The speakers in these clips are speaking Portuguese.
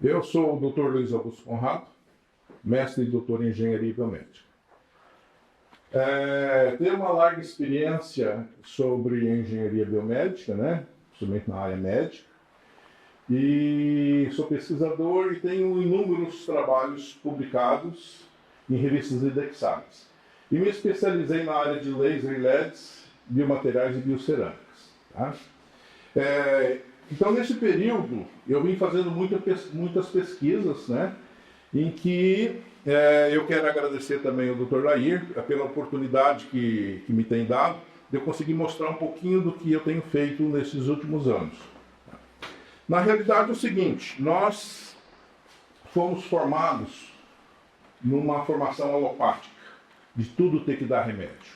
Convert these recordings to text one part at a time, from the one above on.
Eu sou o Dr. Luiz Augusto Conrado, mestre e doutor em Engenharia Biomédica. Tenho uma larga experiência sobre engenharia biomédica, né? Principalmente na área médica, e sou pesquisador e tenho inúmeros trabalhos publicados em revistas indexadas. E me especializei na área de laser e LEDs, biomateriais e biocerâmicas. Tá? Então, nesse período, eu vim fazendo muitas pesquisas, né, em que eu quero agradecer também ao Dr. Lair pela oportunidade que me tem dado de eu conseguir mostrar um pouquinho do que eu tenho feito nesses últimos anos. Na realidade é o seguinte, nós fomos formados numa formação alopática, de tudo ter que dar remédio.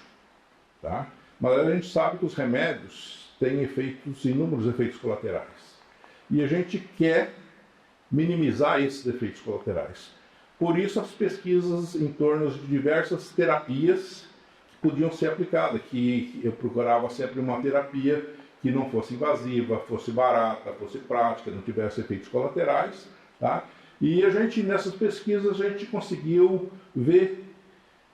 Tá? Mas a gente sabe que os remédios têm inúmeros efeitos colaterais. E a gente quer minimizar esses efeitos colaterais. Por isso as pesquisas em torno de diversas terapias que podiam ser aplicadas, que eu procurava sempre uma terapia que não fosse invasiva, fosse barata, fosse prática, não tivesse efeitos colaterais. Tá? E nessas pesquisas a gente conseguiu ver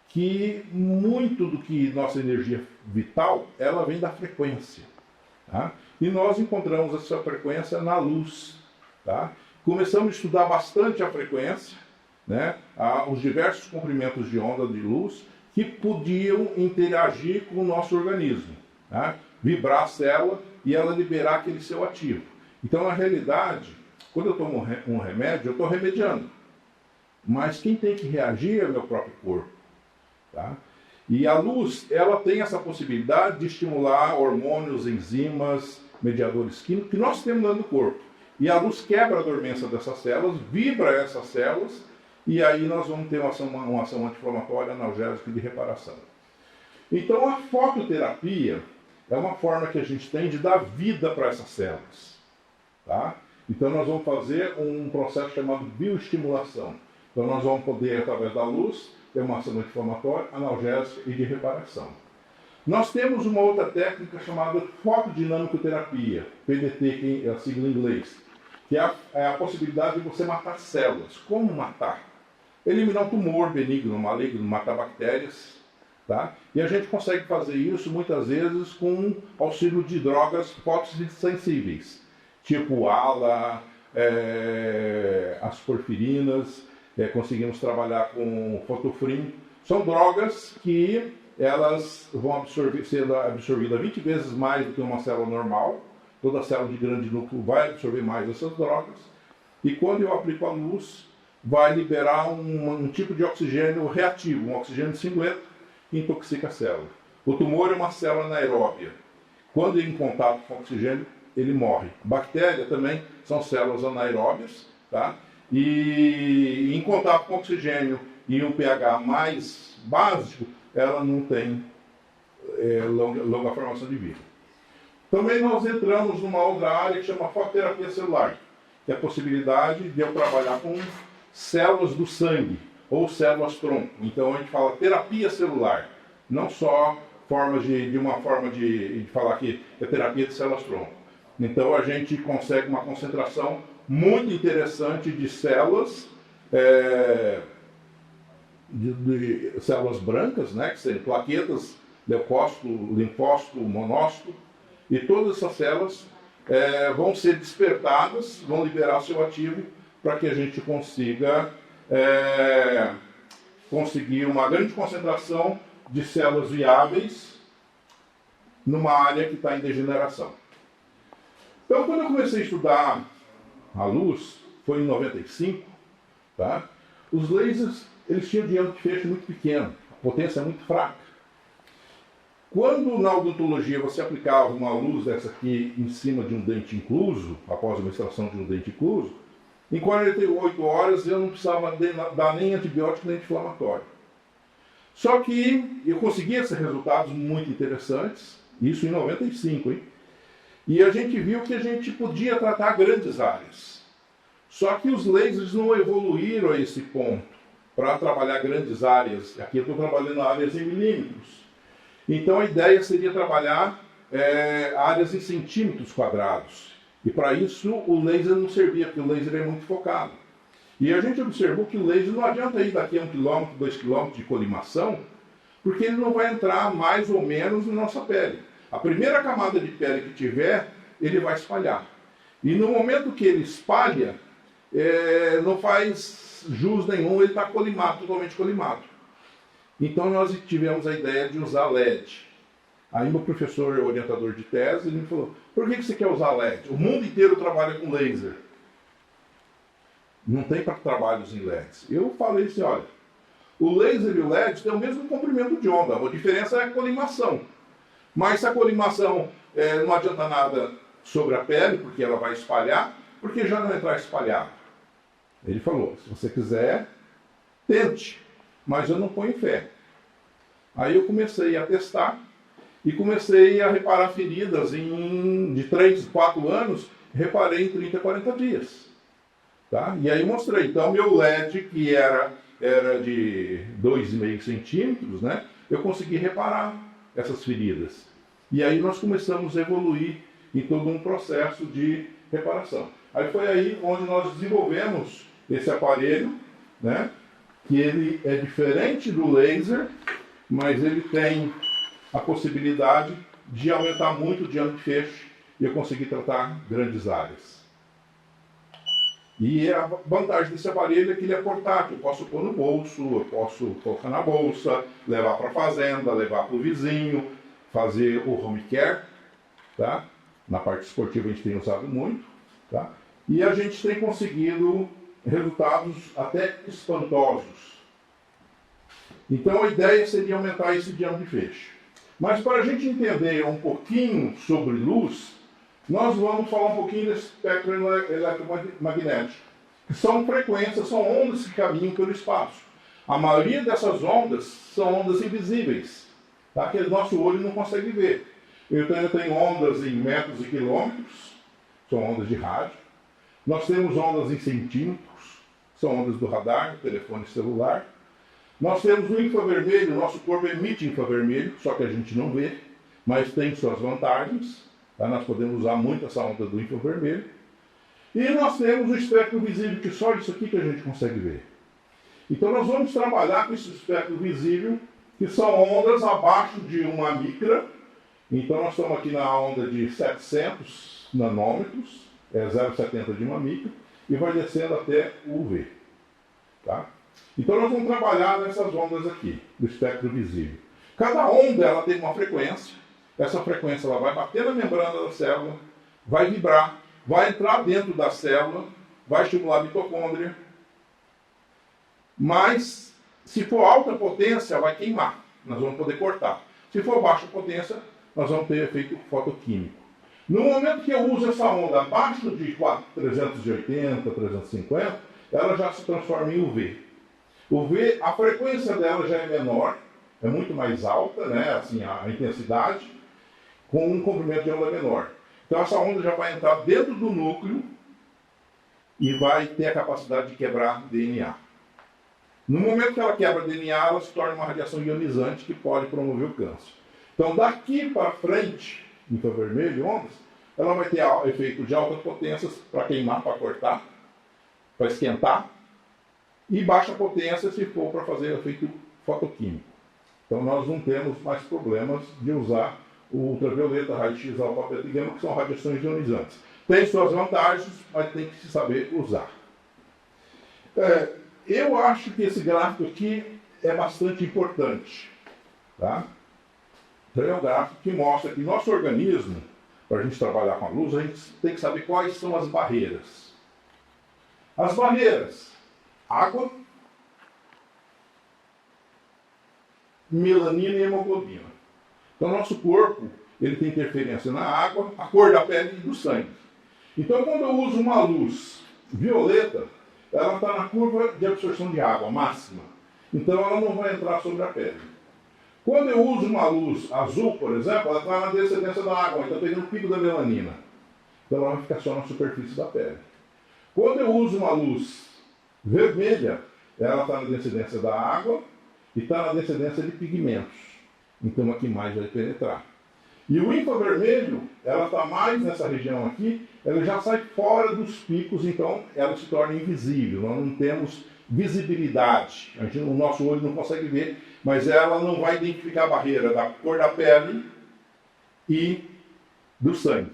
que muito do que nossa energia vital, ela vem da frequência. Tá? E nós encontramos essa frequência na luz. Tá? Começamos a estudar bastante a frequência, né? Os diversos comprimentos de onda de luz que podiam interagir com o nosso organismo. Tá? Vibrar a célula e ela liberar aquele seu ativo. Então, na realidade, quando eu tomo um remédio, eu estou remediando. Mas quem tem que reagir é o meu próprio corpo. Tá? E a luz, ela tem essa possibilidade de estimular hormônios, enzimas, mediadores químicos que nós temos dentro do corpo. E a luz quebra a dormência dessas células, vibra essas células, e aí nós vamos ter uma ação anti-inflamatória, analgésica e de reparação. Então a fototerapia é uma forma que a gente tem de dar vida para essas células. Tá? Então nós vamos fazer um processo chamado bioestimulação. Então nós vamos poder, através da luz, ter uma ação anti-inflamatória, analgésica e de reparação. Nós temos uma outra técnica chamada fotodinâmico-terapia, PDT, que é a sigla em inglês, que é a possibilidade de você matar células. Como matar? Eliminar um tumor benigno, maligno, matar bactérias. Tá? E a gente consegue fazer isso muitas vezes com auxílio de drogas fotossensíveis, tipo ALA, as porfirinas, conseguimos trabalhar com fotofrim. São drogas que elas vão ser absorvidas 20 vezes mais do que uma célula normal. Toda célula de grande núcleo vai absorver mais essas drogas. E quando eu aplico a luz, vai liberar um tipo de oxigênio reativo, um oxigênio singleto, que intoxica a célula. O tumor é uma célula anaeróbia. Quando ele em contato com o oxigênio, ele morre. Bactéria também são células anaeróbias, tá? E em contato com oxigênio e um pH mais básico, ela não tem longa formação de vida. Também nós entramos numa outra área que chama fototerapia celular, que é a possibilidade de eu trabalhar com células do sangue ou células tronco. Então a gente fala terapia celular, não só uma forma de falar que é terapia de células tronco. Então a gente consegue uma concentração muito interessante de células, de células brancas, né, que são plaquetas, leucócito, linfócito, monócito, e todas essas células vão ser despertadas, vão liberar seu ativo para que a gente consiga conseguir uma grande concentração de células viáveis numa área que está em degeneração. Então, quando eu comecei a estudar a luz, foi em 95, tá? Os lasers, eles tinham diâmetro de feixe muito pequeno, a potência é muito fraca. Quando na odontologia você aplicava uma luz dessa aqui em cima de um dente incluso, após uma extração de um dente incluso, em 48 horas eu não precisava dar nem antibiótico nem anti-inflamatório. Só que eu consegui esses resultados muito interessantes, isso em 95, hein? E a gente viu que a gente podia tratar grandes áreas. Só que os lasers não evoluíram a esse ponto para trabalhar grandes áreas. Aqui eu estou trabalhando áreas em milímetros. Então a ideia seria trabalhar áreas em centímetros quadrados. E para isso o laser não servia, porque o laser é muito focado. E a gente observou que o laser não adianta ir daqui a 1 km, 2 km de colimação, porque ele não vai entrar mais ou menos na nossa pele. A primeira camada de pele que tiver, ele vai espalhar. E no momento que ele espalha, não faz jus nenhum, ele está colimado, totalmente colimado. Então nós tivemos a ideia de usar LED. Aí meu professor orientador de tese ele me falou, por que você quer usar LED? O mundo inteiro trabalha com laser. Não tem trabalhos em LEDs. Eu falei assim, olha, o laser e o LED têm o mesmo comprimento de onda, a diferença é a colimação. Mas se a colimação não adianta nada sobre a pele, porque ela vai espalhar, porque já não entrar espalhado. Ele falou, se você quiser, tente, mas eu não ponho fé. Aí eu comecei a testar e comecei a reparar feridas de 3, 4 anos, reparei em 30, 40 dias. Tá? E aí mostrei. Então meu LED, que era de 2,5 centímetros, né, eu consegui reparar essas feridas. E aí nós começamos a evoluir em todo um processo de reparação. Aí foi aí onde nós desenvolvemos esse aparelho, né, que ele é diferente do laser, mas ele tem a possibilidade de aumentar muito o diâmetro de feixe e eu consegui tratar grandes áreas. E a vantagem desse aparelho é que ele é portátil, eu posso pôr no bolso, eu posso colocar na bolsa, levar para a fazenda, levar para o vizinho, fazer o home care, tá? Na parte esportiva a gente tem usado muito, tá? E a gente tem conseguido resultados até espantosos. Então a ideia seria aumentar esse diâmetro de feixe. Mas para a gente entender um pouquinho sobre luz, nós vamos falar um pouquinho do espectro eletromagnético, que são frequências, são ondas que caminham pelo espaço. A maioria dessas ondas são ondas invisíveis, tá? Que o nosso olho não consegue ver. Eu tenho ondas em metros e quilômetros, são ondas de rádio. Nós temos ondas em centímetros, são ondas do radar, do telefone celular. Nós temos o infravermelho, nosso corpo emite infravermelho, só que a gente não vê, mas tem suas vantagens. Tá? Nós podemos usar muito essa onda do infravermelho. E nós temos o espectro visível, que só isso aqui que a gente consegue ver. Então nós vamos trabalhar com esse espectro visível, que são ondas abaixo de 1 micra. Então nós estamos aqui na onda de 700 nanômetros, 0,70 de 1 micra, e vai descendo até o UV. Tá? Então nós vamos trabalhar nessas ondas aqui, do espectro visível. Cada onda ela tem uma frequência, essa frequência ela vai bater na membrana da célula, vai vibrar, vai entrar dentro da célula, vai estimular a mitocôndria, mas se for alta potência vai queimar, nós vamos poder cortar. Se for baixa potência, nós vamos ter efeito fotoquímico. No momento que eu uso essa onda abaixo de 380, 350, ela já se transforma em UV. UV, a frequência dela já é menor, é muito mais alta, né, assim, a intensidade, com um comprimento de onda menor. Então essa onda já vai entrar dentro do núcleo e vai ter a capacidade de quebrar DNA. No momento que ela quebra DNA, ela se torna uma radiação ionizante que pode promover o câncer. Então daqui para frente, infravermelho, ondas, ela vai ter efeito de altas potências para queimar, para cortar, para esquentar, e baixa potência se for para fazer efeito fotoquímico. Então nós não temos mais problemas de usar o ultravioleta, raio-x, alfa, beta e gama, que são radiações ionizantes. Tem suas vantagens, mas tem que se saber usar. Eu acho que esse gráfico aqui é bastante importante. Tá? Então é um gráfico que mostra que nosso organismo, para a gente trabalhar com a luz, a gente tem que saber quais são as barreiras. As barreiras: água, melanina e hemoglobina. Então, nosso corpo ele tem interferência na água, a cor da pele e do sangue. Então, quando eu uso uma luz violeta, ela está na curva de absorção de água máxima. Então, ela não vai entrar sobre a pele. Quando eu uso uma luz azul, por exemplo, ela está na descendência da água, então pegando o pico da melanina. Então, ela vai ficar só na superfície da pele. Quando eu uso uma luz vermelha, ela está na descendência da água e está na descendência de pigmentos. Então aqui mais vai penetrar. E o infravermelho, ela está mais nessa região aqui, ela já sai fora dos picos, então ela se torna invisível. Nós não temos visibilidade. O nosso olho não consegue ver, mas ela não vai identificar a barreira da cor da pele e do sangue.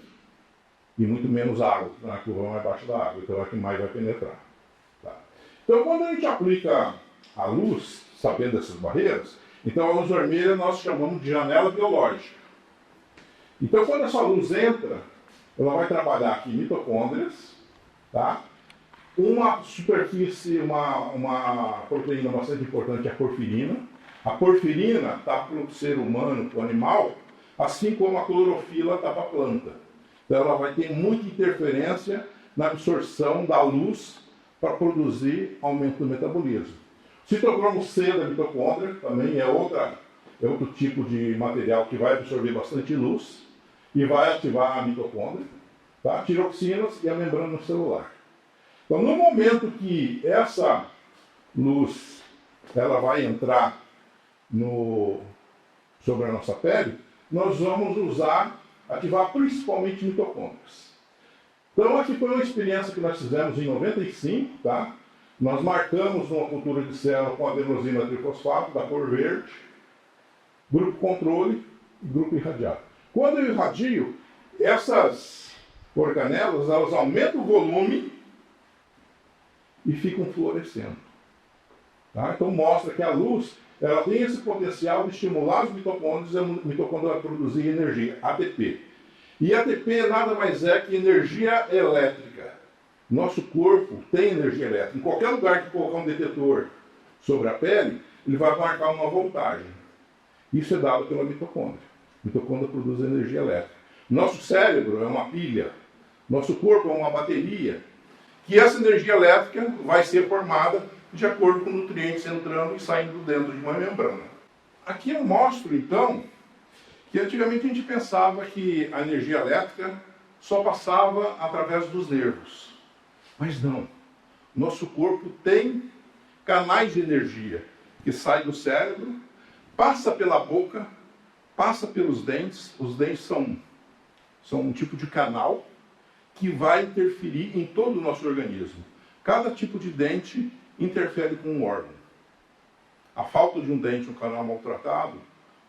E muito menos água, na curva mais baixa da água, então é a que mais vai penetrar. Tá? Então, quando a gente aplica a luz, sabendo dessas barreiras, então a luz vermelha nós chamamos de janela biológica. Então, quando essa luz entra, ela vai trabalhar aqui mitocôndrias, tá? Uma superfície, uma proteína bastante importante é a porfirina. A porfirina está para o ser humano, para o animal, assim como a clorofila está para a planta. Então ela vai ter muita interferência na absorção da luz para produzir aumento do metabolismo. Citocromo C da mitocôndria também é outro tipo de material que vai absorver bastante luz e vai ativar a mitocôndria, tá? Tiroxinas e a membrana celular. Então, no momento que essa luz ela vai entrar sobre a nossa pele, nós vamos ativar principalmente mitocôndrias. Então, aqui foi uma experiência que nós fizemos em 95, tá? Nós marcamos uma cultura de célula com adenosina trifosfato, da cor verde, grupo controle e grupo irradiado. Quando eu irradio, essas organelas, elas aumentam o volume e ficam fluorescendo. Tá? Então mostra que a luz ela tem esse potencial de estimular os mitocôndrios e a mitocôndria a produzir energia, ATP. E ATP nada mais é que energia elétrica. Nosso corpo tem energia elétrica. Em qualquer lugar que colocar um detetor sobre a pele, ele vai marcar uma voltagem. Isso é dado pela mitocôndria. A mitocôndria produz energia elétrica. Nosso cérebro é uma pilha. Nosso corpo é uma bateria. Que essa energia elétrica vai ser formada de acordo com nutrientes entrando e saindo dentro de uma membrana. Aqui eu mostro, então, que antigamente a gente pensava que a energia elétrica só passava através dos nervos. Mas não. Nosso corpo tem canais de energia que saem do cérebro, passa pela boca, passa pelos dentes. Os dentes são um tipo de canal que vai interferir em todo o nosso organismo. Cada tipo de dente interfere com um órgão. A falta de um dente, um canal maltratado,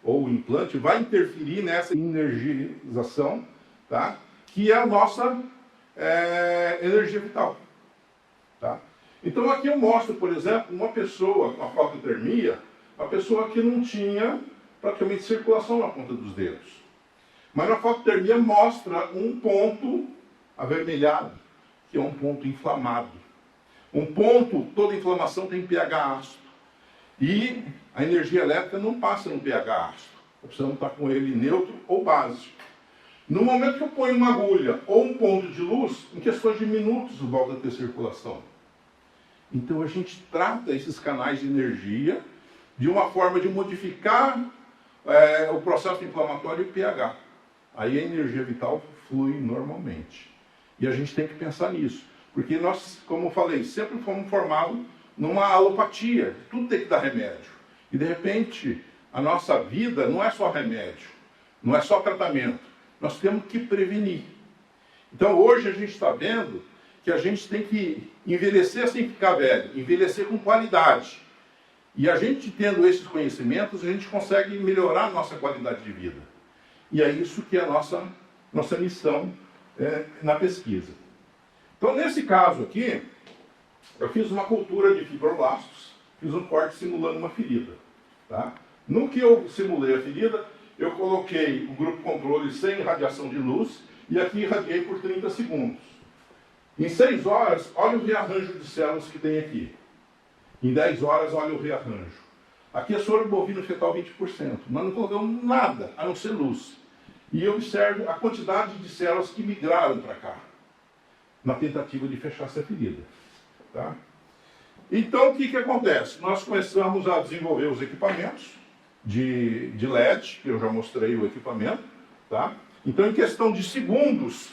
ou o implante, vai interferir nessa energização, tá? Que é a nossa energia vital. Tá? Então aqui eu mostro, por exemplo, uma pessoa com a fototermia, uma pessoa que não tinha praticamente circulação na ponta dos dedos. Mas na fototermia mostra um ponto avermelhado, que é um ponto inflamado. Um ponto, toda inflamação tem pH ácido. E a energia elétrica não passa no pH ácido. Precisamos estar com ele neutro ou básico. No momento que eu ponho uma agulha ou um ponto de luz, em questões de minutos volta a ter circulação. Então a gente trata esses canais de energia de uma forma de modificar o processo inflamatório e o pH. Aí a energia vital flui normalmente. E a gente tem que pensar nisso. Porque nós, como eu falei, sempre fomos formados numa alopatia. Tudo tem que dar remédio. E de repente, a nossa vida não é só remédio, não é só tratamento. Nós temos que prevenir. Então hoje a gente está vendo que a gente tem que envelhecer sem ficar velho, envelhecer com qualidade. E a gente tendo esses conhecimentos, a gente consegue melhorar a nossa qualidade de vida. E é isso que é a nossa missão na pesquisa. Então nesse caso aqui, eu fiz uma cultura de fibroblastos, fiz um corte simulando uma ferida. Tá? No que eu simulei a ferida, eu coloquei o grupo controle sem radiação de luz e aqui irradiei por 30 segundos. Em 6 horas, olha o rearranjo de células que tem aqui. Em 10 horas, olha o rearranjo. Aqui é soro bovino fetal 20%. Nós não colocamos nada, a não ser luz. E eu observo a quantidade de células que migraram para cá, na tentativa de fechar essa ferida. Tá? Então, o que acontece? Nós começamos a desenvolver os equipamentos de LED, que eu já mostrei o equipamento. Tá? Então, em questão de segundos,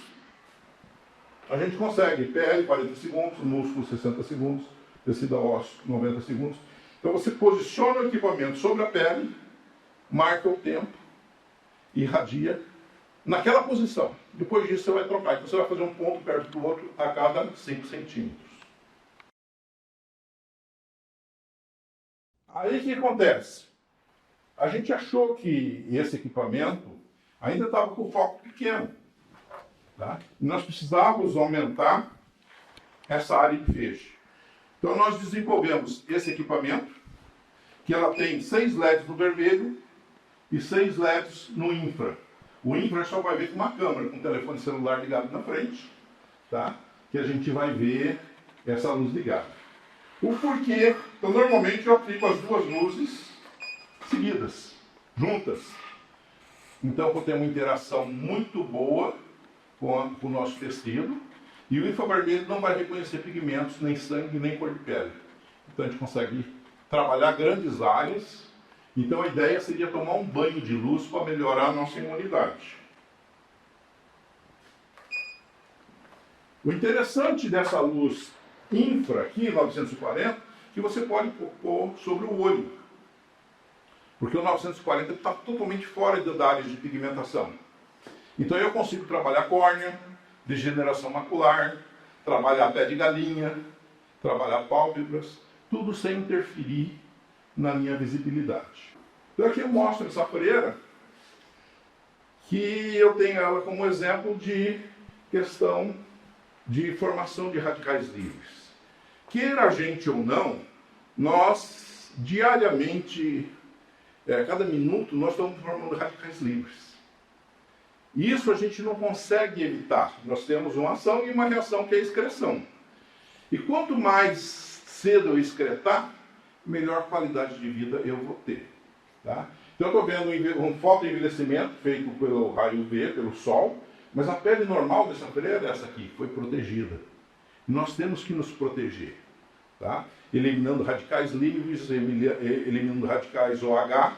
a gente consegue pele 40 segundos, músculo 60 segundos, tecido ósseo 90 segundos. Então, você posiciona o equipamento sobre a pele, marca o tempo, irradia naquela posição. Depois disso você vai trocar. Então você vai fazer um ponto perto do outro a cada 5 centímetros. Aí o que acontece? A gente achou que esse equipamento ainda estava com foco pequeno. Tá? E nós precisávamos aumentar essa área de feixe. Então nós desenvolvemos esse equipamento, que ela tem 6 LEDs no vermelho e 6 LEDs no infra. O infra só vai ver com uma câmera, com um telefone celular ligado na frente, tá? Que a gente vai ver essa luz ligada. O porquê? Então normalmente eu aplico as duas luzes seguidas, juntas. Então eu tenho uma interação muito boa com o nosso tecido. E o infravermelho não vai reconhecer pigmentos, nem sangue, nem cor de pele. Então a gente consegue trabalhar grandes áreas. Então a ideia seria tomar um banho de luz para melhorar a nossa imunidade. O interessante dessa luz infra aqui, 940, que você pode pôr sobre o olho. Porque o 940 está totalmente fora da área de pigmentação. Então eu consigo trabalhar córnea, degeneração macular, trabalhar pé de galinha, trabalhar pálpebras, tudo sem interferir na minha visibilidade. Então aqui eu mostro essa freira, que eu tenho ela como exemplo de questão de formação de radicais livres. Queira a gente ou não, nós diariamente, cada minuto, nós estamos formando radicais livres. Isso a gente não consegue evitar. Nós temos uma ação e uma reação que é a excreção. E quanto mais cedo eu excretar, melhor qualidade de vida eu vou ter. Tá? Então eu estou vendo um fotoenvelhecimento feito pelo raio UV, pelo sol, mas a pele normal dessa freira é essa aqui, foi protegida. Nós temos que nos proteger. Tá? Eliminando radicais livres, eliminando radicais OH.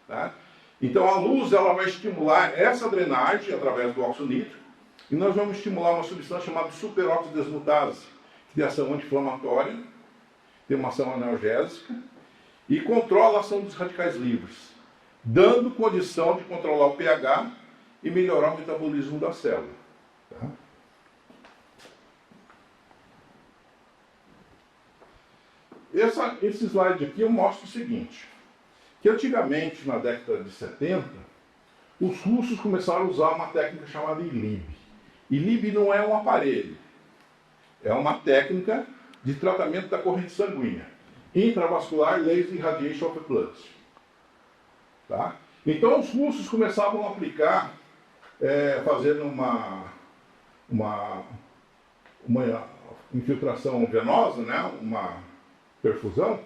Tá? Então a luz ela vai estimular essa drenagem através do óxido nítrico e nós vamos estimular uma substância chamada superóxido desmutase, que tem ação anti-inflamatória, tem uma ação analgésica e controla a ação dos radicais livres, dando condição de controlar o pH e melhorar o metabolismo da célula. Tá? Esse slide aqui eu mostro o seguinte, que antigamente, na década de 70, os russos começaram a usar uma técnica chamada ILIB. ILIB não é um aparelho, é uma técnica de tratamento da corrente sanguínea, intravascular laser irradiation of blood. Tá? Então os russos começavam a aplicar, fazendo uma infiltração venosa, né? Uma perfusão,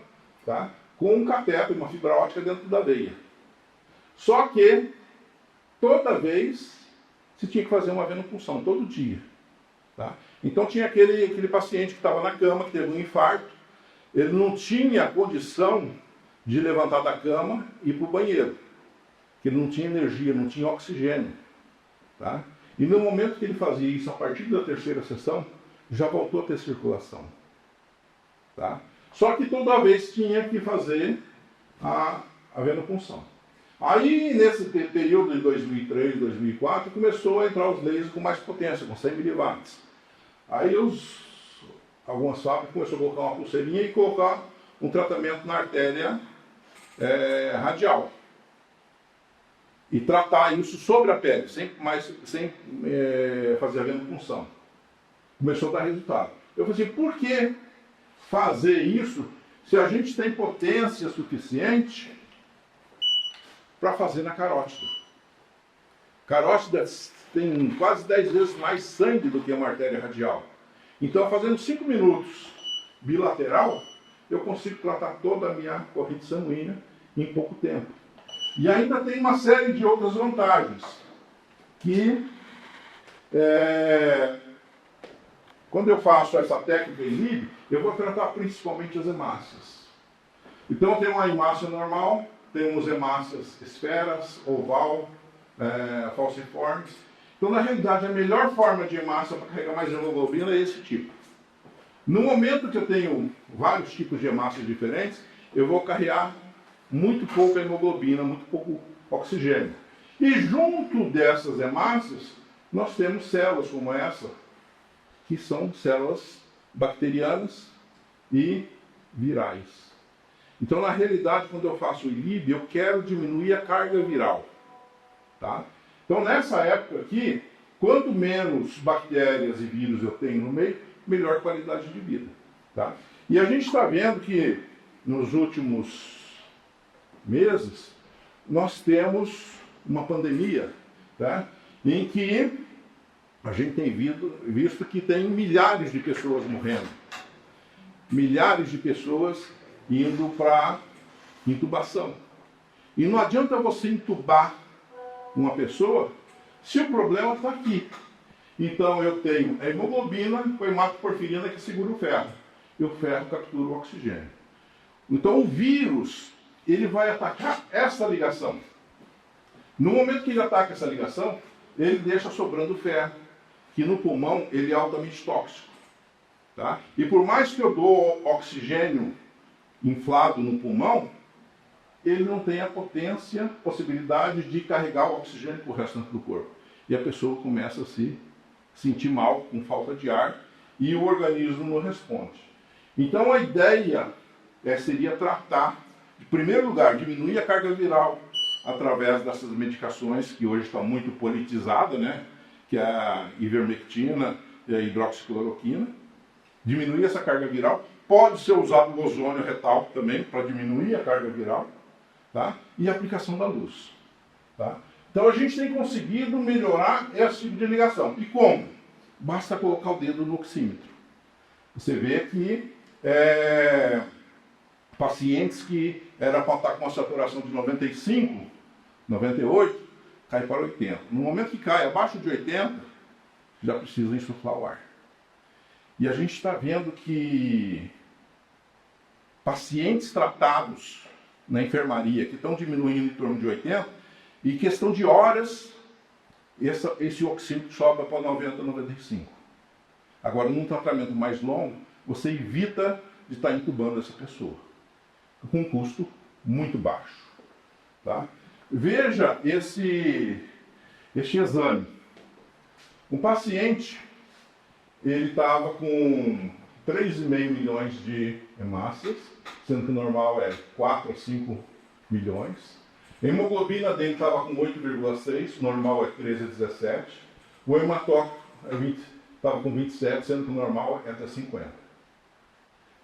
tá? Com um cateter, uma fibra óptica dentro da veia. Só que, toda vez, se tinha que fazer uma venopunção, todo dia. Tá? Então tinha aquele paciente que estava na cama, que teve um infarto, ele não tinha condição de levantar da cama e ir para o banheiro, porque ele não tinha energia, não tinha oxigênio. Tá? E no momento que ele fazia isso, a partir da terceira sessão, já voltou a ter circulação. Tá? Só que toda vez tinha que fazer a venopunção. Aí, nesse período de 2003, 2004, começou a entrar os lasers com mais potência, com 100 mW. Aí algumas fábricas começaram a colocar uma pulseirinha e colocar um tratamento na artéria radial. E tratar isso sobre a pele, sem fazer a venopunção. Começou a dar resultado. Eu falei assim, por que fazer isso se a gente tem potência suficiente para fazer na carótida? Carótida tem quase 10 vezes mais sangue do que uma artéria radial. Então, fazendo 5 minutos bilateral, eu consigo tratar toda a minha corrente sanguínea em pouco tempo. E ainda tem uma série de outras vantagens, que quando eu faço essa técnica ILIB, eu vou tratar principalmente as hemácias. Então tem uma hemácia normal, temos hemácias esferas, oval, falciformes. Então na realidade a melhor forma de hemácia para carregar mais hemoglobina é esse tipo. No momento que eu tenho vários tipos de hemácias diferentes, eu vou carregar muito pouca hemoglobina, muito pouco oxigênio. E junto dessas hemácias, nós temos células como essa, que são células bacterianas e virais. Então, na realidade, quando eu faço o ILIB, eu quero diminuir a carga viral. Tá? Então, nessa época aqui, quanto menos bactérias e vírus eu tenho no meio, melhor qualidade de vida. Tá? E a gente está vendo que, nos últimos meses, nós temos uma pandemia, tá? Em que a gente tem visto que tem milhares de pessoas morrendo. Milhares de pessoas indo para intubação. E não adianta você intubar uma pessoa se o problema está aqui. Então eu tenho a hemoglobina com a hematoporfirina que segura o ferro. E o ferro captura o oxigênio. Então o vírus, ele vai atacar essa ligação. No momento que ele ataca essa ligação, ele deixa sobrando ferro, que no pulmão ele é altamente tóxico. Tá? E por mais que eu dou oxigênio inflado no pulmão, ele não tem a possibilidade de carregar o oxigênio para o restante do corpo. E a pessoa começa a se sentir mal, com falta de ar, e o organismo não responde. Então a ideia seria tratar, em primeiro lugar, diminuir a carga viral através dessas medicações que hoje estão muito politizadas, né? Que é a ivermectina e a hidroxicloroquina. Diminuir essa carga viral. Pode ser usado o ozônio retal também para diminuir a carga viral. Tá? E a aplicação da luz. Tá? Então a gente tem conseguido melhorar esse tipo de ligação. E como? Basta colocar o dedo no oxímetro. Você vê que pacientes que era para estar com a saturação de 95, 98, cai para 80. No momento que cai abaixo de 80, já precisa insuflar o ar. E a gente está vendo que pacientes tratados na enfermaria que estão diminuindo em torno de 80, e em questão de horas, esse oxímetro sobe para 90, 95. Agora, num tratamento mais longo, você evita de estar entubando essa pessoa, com um custo muito baixo. Tá? Veja este exame. Um paciente, ele estava com 3,5 milhões de hemácias, sendo que o normal é 4 a 5 milhões. A hemoglobina dele estava com 8,6, o normal é 13 a 17. O hematócrito estava com 27, sendo que o normal é até 50.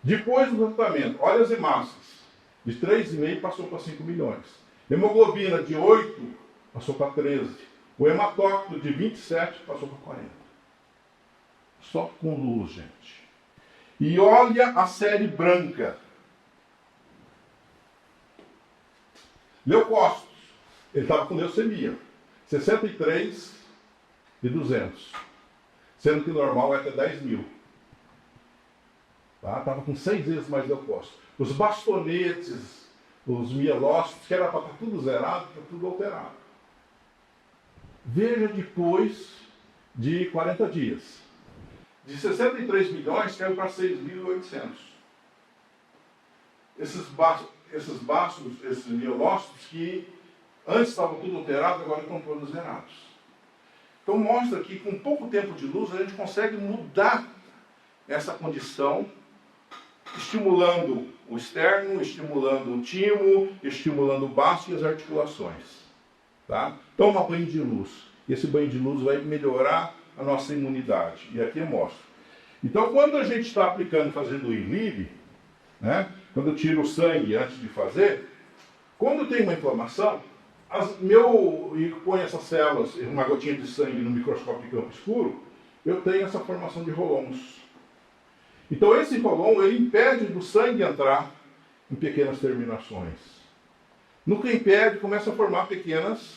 Depois do tratamento, olha as hemácias. De 3,5 passou para 5 milhões. Hemoglobina de 8 passou para 13. O hematócrito de 27 passou para 40. Só com luz, gente. E olha a série branca. Leucócitos. Ele estava com leucemia. 63,200. Sendo que o normal é até 10 mil. Estava com 6 vezes mais leucócitos. Os bastonetes, os mielócitos, que era para estar tudo zerado, está tudo alterado. Veja depois de 40 dias. De 63 milhões caiu para 6.800. Esses mielócitos que antes estavam tudo alterado, agora estão todos zerados. Então mostra que com pouco tempo de luz a gente consegue mudar essa condição, estimulando o externo, estimulando o timo, estimulando o baço e as articulações. Tá? Toma banho de luz. Esse banho de luz vai melhorar a nossa imunidade. E aqui eu mostro. Então, quando a gente está aplicando, fazendo o ILIB, né, quando eu tiro o sangue antes de fazer, quando tem uma inflamação, e põe essas células, uma gotinha de sangue no microscópio de campo escuro, eu tenho essa formação de rolons. Então, esse rolon, ele impede do sangue entrar em pequenas terminações. No que impede, começa a formar pequenas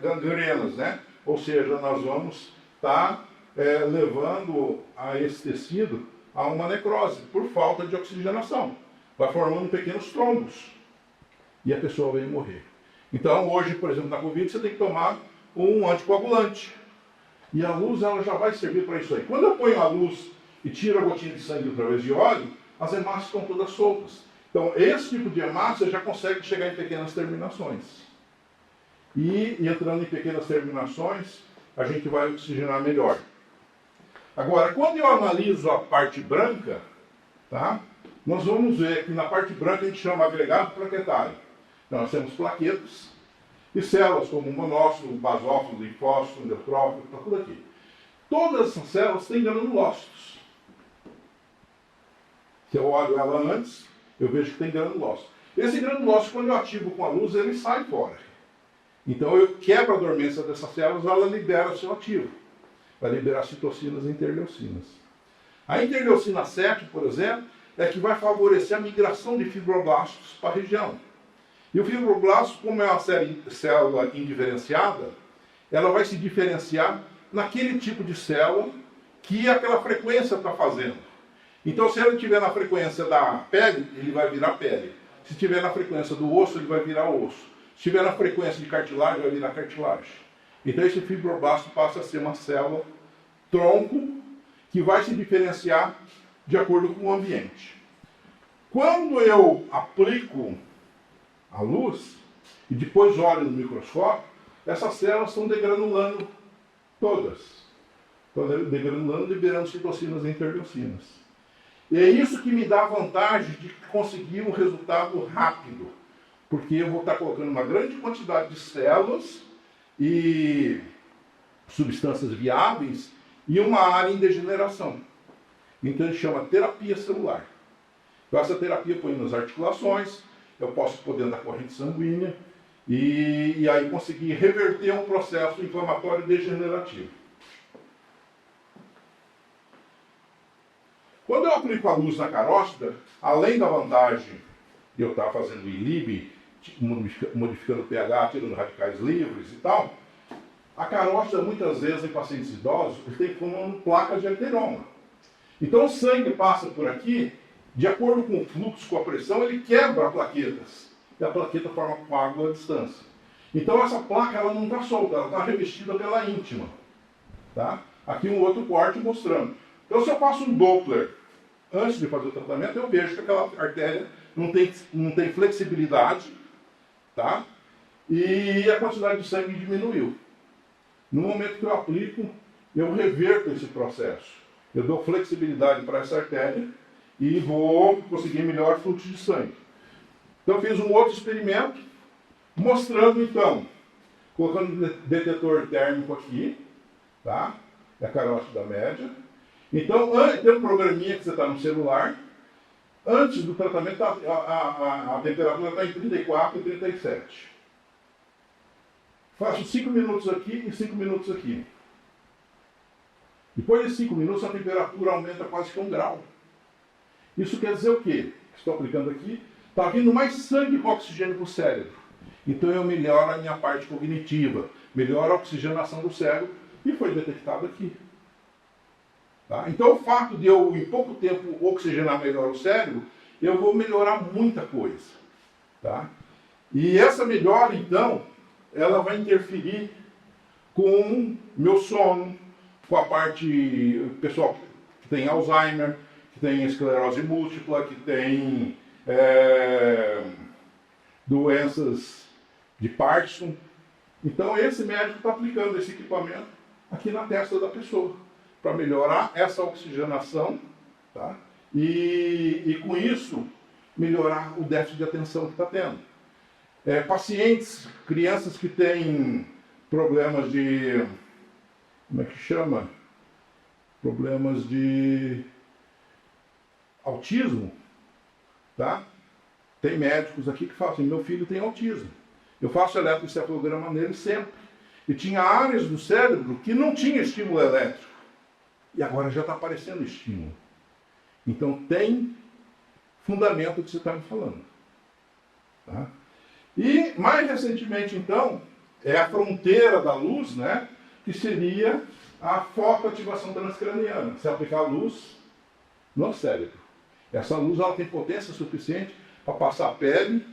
gangrenas, né? Ou seja, nós vamos estar levando a esse tecido a uma necrose, por falta de oxigenação. Vai formando pequenos trombos. E a pessoa vai morrer. Então, hoje, por exemplo, na Covid, você tem que tomar um anticoagulante. E a luz, ela já vai servir para isso aí. Quando eu ponho a luz e tiro a gotinha de sangue através de óleo, as hemácias estão todas soltas. Então, esse tipo de hemácia já consegue chegar em pequenas terminações. e entrando em pequenas terminações, a gente vai oxigenar melhor. Agora, quando eu analiso a parte branca, tá? Nós vamos ver que na parte branca a gente chama agregado plaquetário. Então, nós temos plaquetas e células como monócito, basófilo, linfócito, neutrófilo, está tudo aqui. Todas essas células têm granulócitos. Se eu olho ela antes, eu vejo que tem granulócito. Esse granulócito, quando eu ativo com a luz, ele sai fora. Então eu quebro a dormência dessas células, ela libera seu ativo. Vai liberar citocinas e interleucinas. A interleucina 7, por exemplo, é que vai favorecer a migração de fibroblastos para a região. E o fibroblasto, como é uma célula indiferenciada, ela vai se diferenciar naquele tipo de célula que aquela frequência está fazendo. Então, se ele estiver na frequência da pele, ele vai virar pele. Se estiver na frequência do osso, ele vai virar osso. Se estiver na frequência de cartilagem, vai virar cartilagem. Então, esse fibroblasto passa a ser uma célula tronco que vai se diferenciar de acordo com o ambiente. Quando eu aplico a luz e depois olho no microscópio, essas células estão degranulando todas. Estão degranulando, liberando citocinas e interleucinas. E é isso que me dá a vantagem de conseguir um resultado rápido, porque eu vou estar colocando uma grande quantidade de células e substâncias viáveis em uma área em degeneração. Então a gente chama terapia celular. Então essa terapia põe nas articulações, eu posso pôr dentro da corrente sanguínea e aí conseguir reverter um processo inflamatório degenerativo. Quando eu aplico a luz na carótida, além da vantagem de eu estar fazendo ILIB, modificando o pH, tirando radicais livres e tal, a carótida, muitas vezes, em pacientes idosos, tem como placa de arterioma. Então o sangue passa por aqui, de acordo com o fluxo, com a pressão, ele quebra plaquetas. E a plaqueta forma coágulo à distância. Então essa placa ela não está solta, ela está revestida pela íntima. Tá? Aqui um outro corte mostrando. Então se eu faço um Doppler antes de fazer o tratamento, eu vejo que aquela artéria não tem flexibilidade, tá? E a quantidade de sangue diminuiu. No momento que eu aplico, eu reverto esse processo. Eu dou flexibilidade para essa artéria e vou conseguir melhor fluxo de sangue. Então eu fiz um outro experimento, mostrando então, colocando um detetor térmico aqui, tá? É a carótida média. Então, tem um programinha que você está no celular. Antes do tratamento, a temperatura está em 34 e 37. Faço 5 minutos aqui e 5 minutos aqui. Depois de 5 minutos, a temperatura aumenta quase que 1 grau. Isso quer dizer o quê? Estou aplicando aqui. Está vindo mais sangue com oxigênio para o cérebro. Então eu melhoro a minha parte cognitiva, melhoro a oxigenação do cérebro e foi detectado aqui. Tá? Então o fato de eu, em pouco tempo, oxigenar melhor o cérebro, eu vou melhorar muita coisa. Tá? E essa melhora, então, ela vai interferir com meu sono, com a parte pessoal que tem Alzheimer, que tem esclerose múltipla, que tem doenças de Parkinson. Então esse médico está aplicando esse equipamento aqui na testa da pessoa, para melhorar essa oxigenação, tá? E com isso melhorar o déficit de atenção que está tendo. Pacientes, crianças que têm problemas de, como é que chama? Problemas de autismo, tá? Tem médicos aqui que falam assim, meu filho tem autismo. Eu faço eletroencefalograma nele sempre. E tinha áreas do cérebro que não tinha estímulo elétrico. E agora já está aparecendo estímulo. Então tem fundamento que você está me falando. Tá? E mais recentemente, então, é a fronteira da luz, né? Que seria a fotoativação transcraniana. Você aplicar a luz no cérebro. Essa luz ela tem potência suficiente para passar a pele,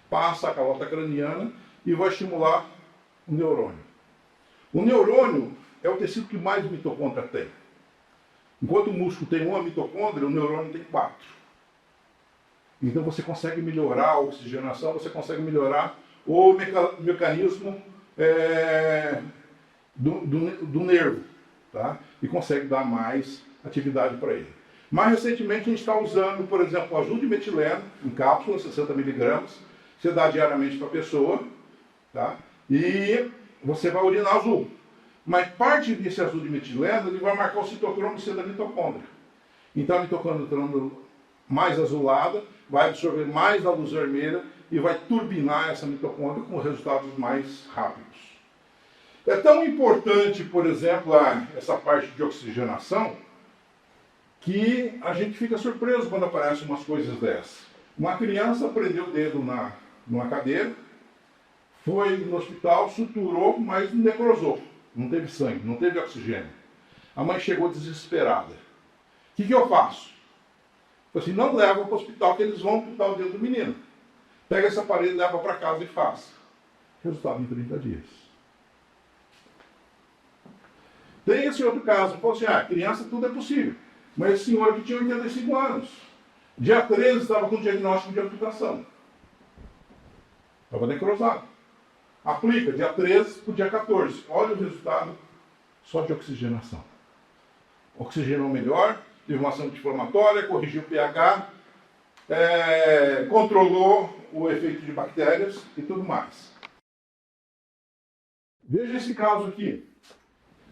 passa a calota craniana e vai estimular o neurônio. O neurônio é o tecido que mais mitocôndria tem. Enquanto o músculo tem 1 mitocôndria, o neurônio tem 4. Então você consegue melhorar a oxigenação, você consegue melhorar o mecanismo do nervo, tá? E consegue dar mais atividade para ele. Mais recentemente, a gente está usando, por exemplo, o azul de metileno, em cápsula, 60 miligramas. Você dá diariamente para a pessoa, tá? E você vai urinar azul. Mas parte desse azul de metileno, ele vai marcar o citocromo C da mitocôndria. Então, a mitocôndria entrando mais azulada, vai absorver mais da luz vermelha e vai turbinar essa mitocôndria com resultados mais rápidos. É tão importante, por exemplo, essa parte de oxigenação, que a gente fica surpreso quando aparecem umas coisas dessas. Uma criança prendeu o dedo numa cadeira, foi no hospital, suturou, mas necrosou. Não teve sangue, não teve oxigênio. A mãe chegou desesperada. O que eu faço? Eu falei assim, não leva para o hospital que eles vão amputar o dedo do menino. Pega esse aparelho, leva para casa e faça. Resultado em 30 dias. Tem esse outro caso, falou assim, criança tudo é possível. Mas esse senhor que tinha 85 anos, dia 13 estava com diagnóstico de amputação. Estava necrosado. Aplica dia 13 para o dia 14. Olha o resultado só de oxigenação. Oxigenou melhor, teve uma ação anti-inflamatória, corrigiu o pH, controlou o efeito de bactérias e tudo mais. Veja esse caso aqui.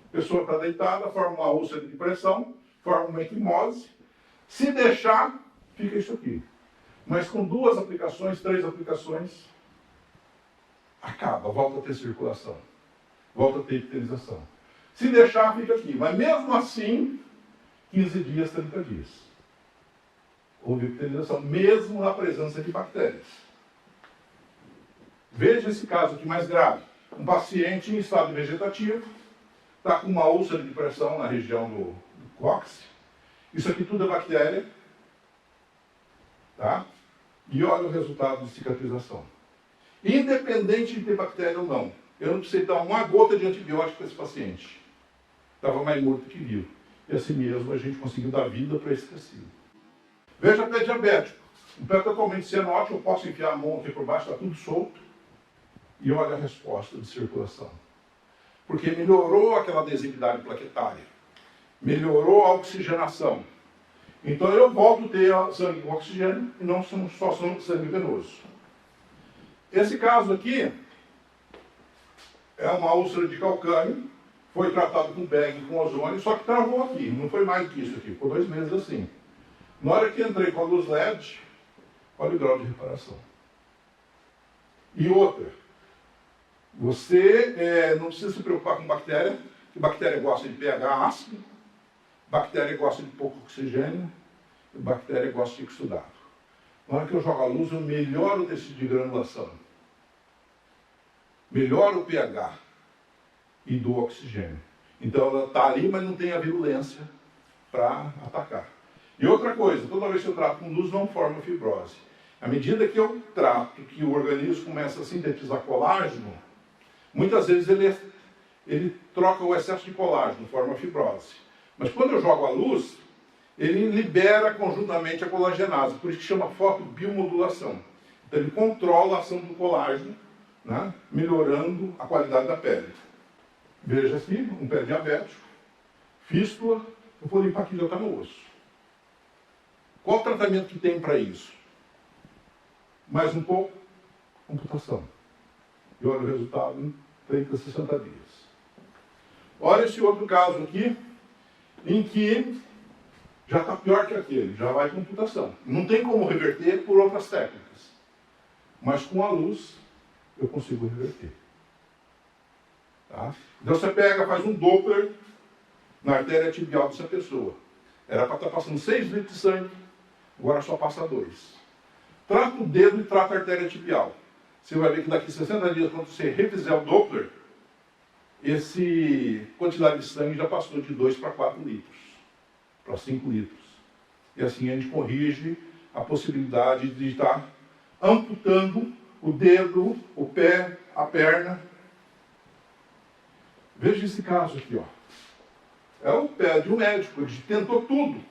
A pessoa está deitada, forma uma úlcera de pressão, forma uma equimose. Se deixar, fica isso aqui. Mas com 2 aplicações, 3 aplicações, acaba, volta a ter circulação. Volta a ter epitelização. Se deixar, fica aqui. Mas mesmo assim, 15 dias, 30 dias. Houve epitelização, mesmo na presença de bactérias. Veja esse caso aqui mais grave. Um paciente em estado vegetativo, está com uma úlcera de pressão na região do cóccix. Isso aqui tudo é bactéria. Tá? E olha o resultado de cicatrização. Independente de ter bactéria ou não, eu não precisei dar uma gota de antibiótico para esse paciente. Estava mais morto que vivo. E assim mesmo a gente conseguiu dar vida para esse tecido. Veja pé diabético. Um pé totalmente cianótico, eu posso enfiar a mão aqui por baixo, está tudo solto. E olha a resposta de circulação. Porque melhorou aquela adesividade plaquetária. Melhorou a oxigenação. Então eu volto a ter sangue com oxigênio e não só sangue venoso. Esse caso aqui é uma úlcera de calcânio, foi tratado com bag com ozônio, só que travou aqui, não foi mais do que isso aqui, ficou 2 meses assim. Na hora que entrei com a luz LED, olha o grau de reparação. E outra, você não precisa se preocupar com bactéria, que bactéria gosta de pH ácido, bactéria gosta de pouco oxigênio, e bactéria gosta de exudado. Na hora que eu jogo a luz, eu melhoro o tecido de granulação. Melhoro o pH e dou oxigênio. Então ela está ali, mas não tem a virulência para atacar. E outra coisa, toda vez que eu trato com luz, não forma fibrose. À medida que eu trato, que o organismo começa a sintetizar colágeno, muitas vezes ele troca o excesso de colágeno, forma fibrose. Mas quando eu jogo a luz, ele libera conjuntamente a colagenase, por isso que chama fotobiomodulação. Então ele controla a ação do colágeno, né, melhorando a qualidade da pele. Veja aqui, um pé diabético, fístula, eu vou limpar aqui, já está no osso. Qual o tratamento que tem para isso? Mais um pouco, amputação. E olha o resultado em 30, 60 dias. Olha esse outro caso aqui, em que já está pior que aquele, já vai com amputação. Não tem como reverter por outras técnicas. Mas com a luz, eu consigo reverter. Tá? Então você pega, faz um Doppler na artéria tibial dessa pessoa. Era para estar passando 6 litros de sangue, agora só passa 2. Trata o dedo e trata a artéria tibial. Você vai ver que daqui a 60 dias, quando você refizer o Doppler, esse quantidade de sangue já passou de 2 para 4 litros, para 5 litros. E assim a gente corrige a possibilidade de estar amputando o dedo, o pé, a perna. Veja esse caso aqui, ó. É o pé de um médico, ele tentou tudo,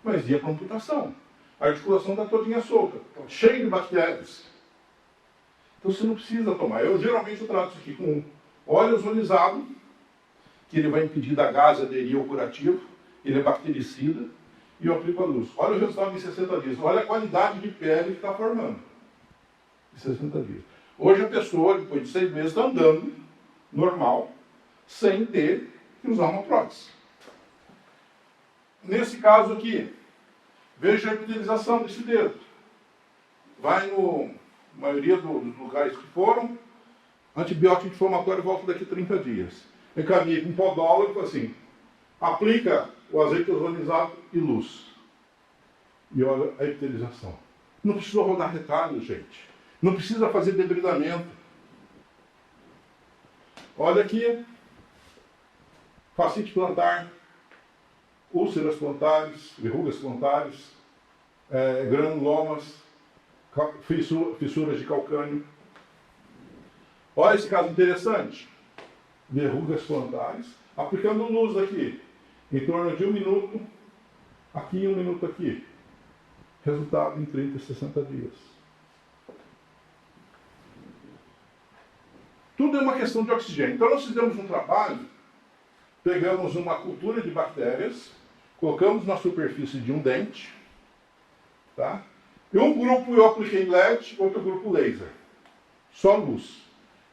mas ia para amputação. A articulação está todinha solta, cheia de bactérias. Então você não precisa tomar. Eu geralmente trato isso aqui com óleo ozonizado, que ele vai impedir da gaze aderir ao curativo, ele é bactericida, e eu aplico a luz. Olha o resultado em 60 dias. Olha a qualidade de pele que está formando. Em 60 dias. Hoje a pessoa, depois de 6 meses, está andando normal, sem ter que usar uma prótese. Nesse caso aqui, veja a epitelização desse dedo. Vai no maioria dos lugares que foram, antibiótico inflamatório volta daqui a 30 dias. Encaminhei com um podólogo e falo assim, aplica o azeite ozonizado e luz. E olha a epitelização. Não precisa rodar retalho, gente. Não precisa fazer debridamento. Olha aqui, fascite plantar, úlceras plantares, verrugas plantares, granulomas, fissuras de calcânio. Olha esse caso interessante. Verrugas plantares, aplicando luz aqui, em torno de 1 minuto, aqui e 1 minuto aqui. Resultado em 30 a 60 dias. Tudo é uma questão de oxigênio. Então nós fizemos um trabalho, pegamos uma cultura de bactérias, colocamos na superfície de um dente, tá? E um grupo eu apliquei LED, outro grupo laser. Só luz.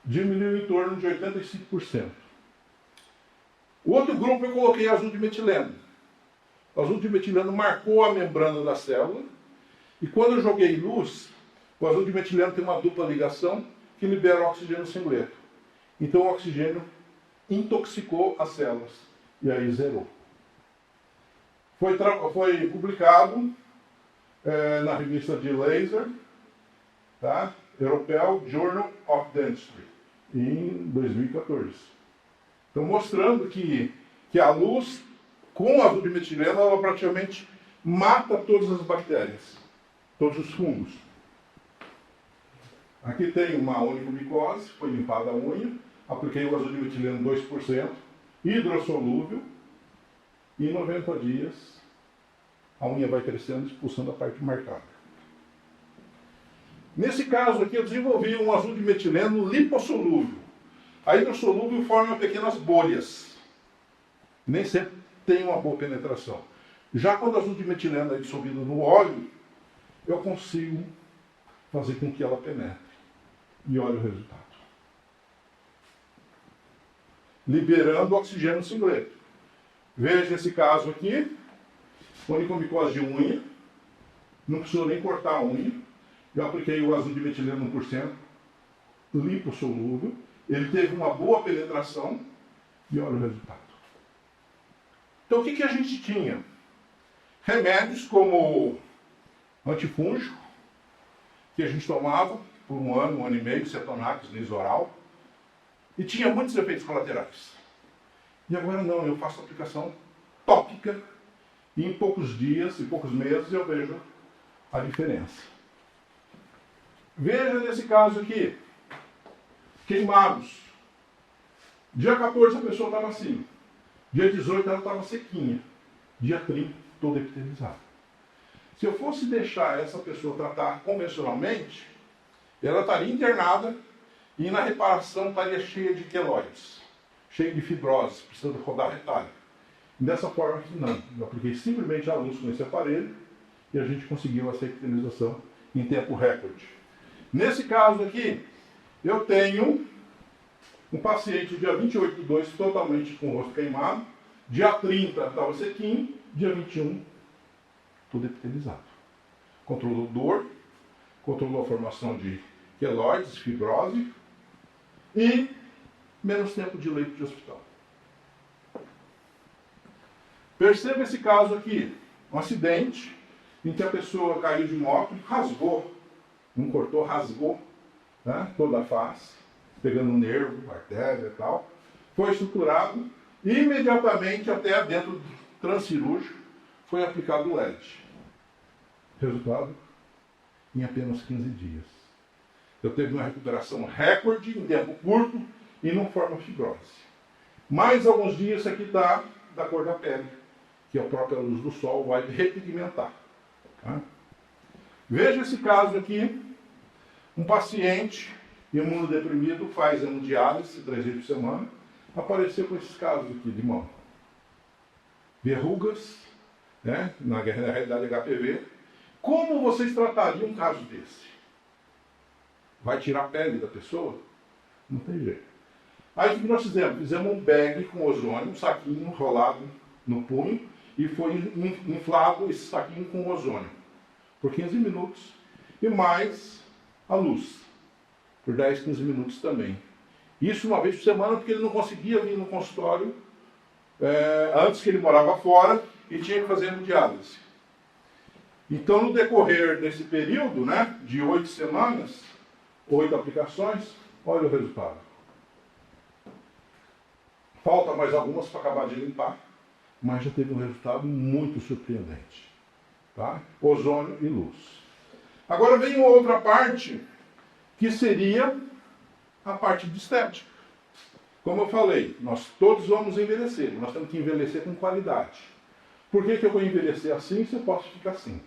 Diminuiu em torno de 85%. O outro grupo eu coloquei azul de metileno. O azul de metileno marcou a membrana da célula, e quando eu joguei luz, o azul de metileno tem uma dupla ligação que libera o oxigênio singleto. Então o oxigênio intoxicou as células, e aí zerou. Foi publicado na revista de laser, tá? European Journal of Dentistry, em 2014. Então, mostrando que a luz, com o azul de metileno, ela praticamente mata todas as bactérias, todos os fungos. Aqui tem uma onicomicose, foi limpada a unha, apliquei o azul de metileno 2%, hidrossolúvel, e em 90 dias a unha vai crescendo, expulsando a parte marcada. Nesse caso aqui, eu desenvolvi um azul de metileno lipossolúvel. A hidrossolúvel forma pequenas bolhas. Nem sempre tem uma boa penetração. Já quando o azul de metileno é dissolvido no óleo, eu consigo fazer com que ela penetre. E olha o resultado. Liberando oxigênio singleto. Veja esse caso aqui. Onicomicose de unha. Não precisou nem cortar a unha. Eu apliquei o azul de metileno 1%, lipossolúvel. Ele teve uma boa penetração e olha o resultado. Então o que a gente tinha? Remédios como antifúngico, que a gente tomava por um ano e meio, cetonax, lisoral, e tinha muitos efeitos colaterais. E agora não, eu faço aplicação tópica e em poucos dias, em poucos meses eu vejo a diferença. Veja nesse caso aqui, queimados. Dia 14 a pessoa estava assim, dia 18 ela estava sequinha, dia 30 toda epitelizada. Se eu fosse deixar essa pessoa tratar convencionalmente, ela estaria internada e na reparação estaria cheia de queloides, cheia de fibrose, precisando rodar retalho. Dessa forma aqui não, eu apliquei simplesmente a luz com esse aparelho e a gente conseguiu essa epitelização em tempo recorde. Nesse caso aqui, eu tenho um paciente dia 28/2 totalmente com o rosto queimado, dia 30 estava sequinho, dia 21 tudo epitelizado. Controlou dor, controlou a formação de queloides, fibrose e menos tempo de leito de hospital. Perceba esse caso aqui, um acidente em que a pessoa caiu de moto, rasgou, não cortou, rasgou, né, toda a face, pegando um nervo, artéria e tal. Foi estruturado e imediatamente até dentro do transcirúrgico foi aplicado o LED. Resultado? Em apenas 15 dias. Eu teve uma recuperação recorde em tempo curto e não forma fibrose. Mais alguns dias isso aqui está da cor da pele, que a própria luz do sol vai repigmentar. Tá? Veja esse caso aqui, um paciente imunodeprimido, faz hemodiálise 3 vezes por semana, apareceu com esses casos aqui de mão. Verrugas, né, na realidade HPV. Como vocês tratariam um caso desse? Vai tirar a pele da pessoa? Não tem jeito. Aí o que nós fizemos? Fizemos um bag com ozônio, um saquinho enrolado no punho, e foi inflado esse saquinho com ozônio por 15 minutos e mais a luz por 10, 15 minutos também. Isso uma vez por semana, porque ele não conseguia vir no consultório antes, que ele morava fora e tinha que fazer hemodiálise. Então, no decorrer desse período, né, de 8 semanas, 8 aplicações, olha o resultado. Falta mais algumas para acabar de limpar, mas já teve um resultado muito surpreendente. Tá? Ozônio e luz. Agora vem uma outra parte, que seria a parte de estética. Como eu falei, nós todos vamos envelhecer, nós temos que envelhecer com qualidade. Por que eu vou envelhecer assim se eu posso ficar assim?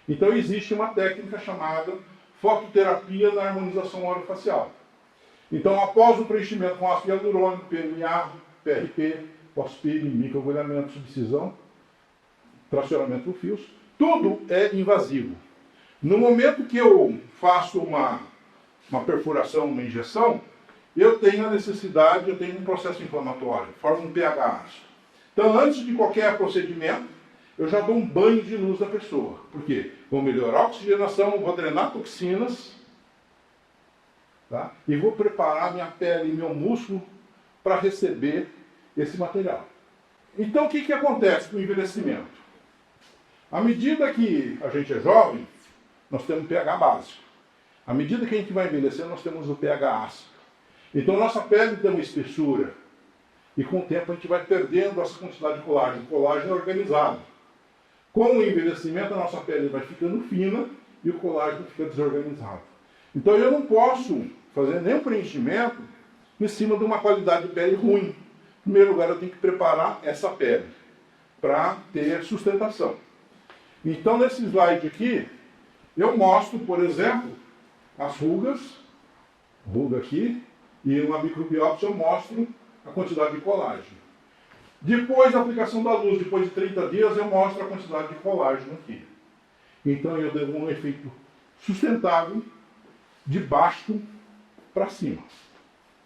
Então existe uma técnica chamada fototerapia na harmonização orofacial. Então, após o preenchimento com ácido hialurônico, PMA, PRP, pós-PIB, microagulhamento, subcisão, tracionamento por fios, tudo é invasivo. No momento que eu faço uma perfuração, uma injeção, eu tenho a necessidade, eu tenho um processo inflamatório, forma um pH ácido. Então, antes de qualquer procedimento, eu já dou um banho de luz da pessoa. Por quê? Vou melhorar a oxigenação, vou drenar toxinas, tá? E vou preparar minha pele e meu músculo para receber esse material. Então, o que acontece com o envelhecimento? À medida que a gente é jovem, nós temos pH básico. À medida que a gente vai envelhecer, nós temos o pH ácido. Então, nossa pele tem uma espessura. E com o tempo a gente vai perdendo essa quantidade de colágeno. O colágeno é organizado. Com o envelhecimento, a nossa pele vai ficando fina e o colágeno fica desorganizado. Então, eu não posso fazer nenhum preenchimento em cima de uma qualidade de pele ruim. Em primeiro lugar, eu tenho que preparar essa pele para ter sustentação. Então, nesse slide aqui, eu mostro, por exemplo, as rugas, ruga aqui, e uma microbiópsia eu mostro a quantidade de colágeno. Depois da aplicação da luz, depois de 30 dias, eu mostro a quantidade de colágeno aqui. Então, eu devo um efeito sustentável de baixo para cima.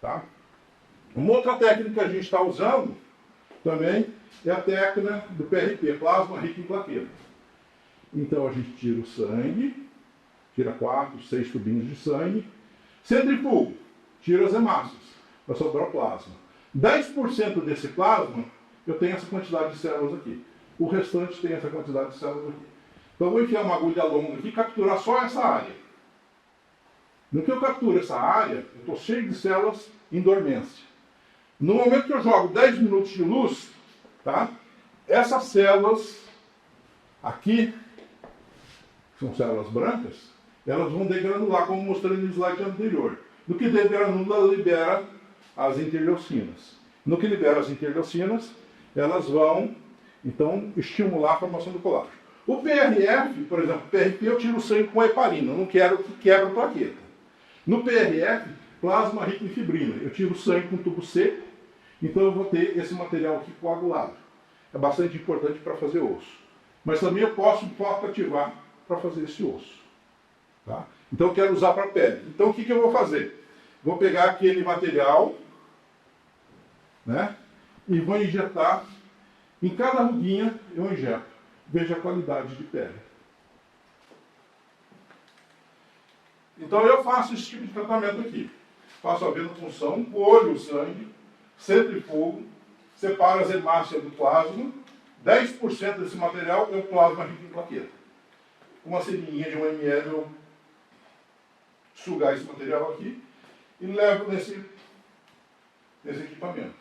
Tá? Uma outra técnica que a gente está usando também é a técnica do PRP, plasma rico em plaqueta. Então a gente tira o sangue, tira 4, 6 tubinhos de sangue, centrifuga, tira as hemácias, vai sobrar o plasma. 10% desse plasma, eu tenho essa quantidade de células aqui. O restante tem essa quantidade de células aqui. Então eu vou enfiar uma agulha longa aqui e capturar só essa área. No que eu capturo essa área, eu estou cheio de células em dormência. No momento que eu jogo 10 minutos de luz, tá? Essas células aqui, são células brancas, elas vão degranular, como mostrei no slide anterior. No que degranula, libera as interleucinas. No que libera as interleucinas, elas vão, então, estimular a formação do colágeno. O PRF, por exemplo, PRP eu tiro o sangue com heparina, eu não quero que quebre a plaqueta. No PRF, plasma rico em fibrina, eu tiro o sangue com tubo seco, então eu vou ter esse material aqui coagulado. É bastante importante para fazer osso. Mas também eu posso fotoativar para fazer esse osso. Tá? Então eu quero usar para a pele. Então o que eu vou fazer? Vou pegar aquele material, né, e vou injetar. Em cada ruguinha eu injeto. Veja a qualidade de pele. Então eu faço esse tipo de tratamento aqui. Faço a venopunção, olho o sangue, centrifugo, separo as hemácias do plasma. 10% desse material é o plasma rico em plaqueta. Uma seringuinha de 1 ml eu sugar esse material aqui e levo nesse equipamento.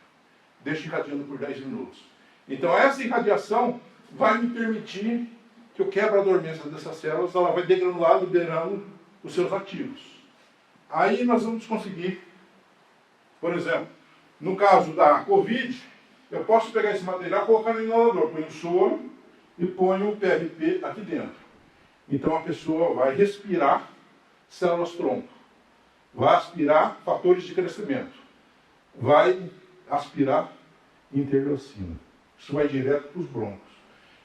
Deixo irradiando por 10 minutos. Então essa irradiação vai me permitir que eu quebre a dormência dessas células, ela vai degranular, liberando os seus ativos. Aí nós vamos conseguir, por exemplo, no caso da Covid, eu posso pegar esse material e colocar no inalador, ponho o soro e ponho o PRP aqui dentro. Então a pessoa vai respirar células tronco. vai aspirar fatores de crescimento, vai aspirar interleucina. Isso vai direto para os broncos.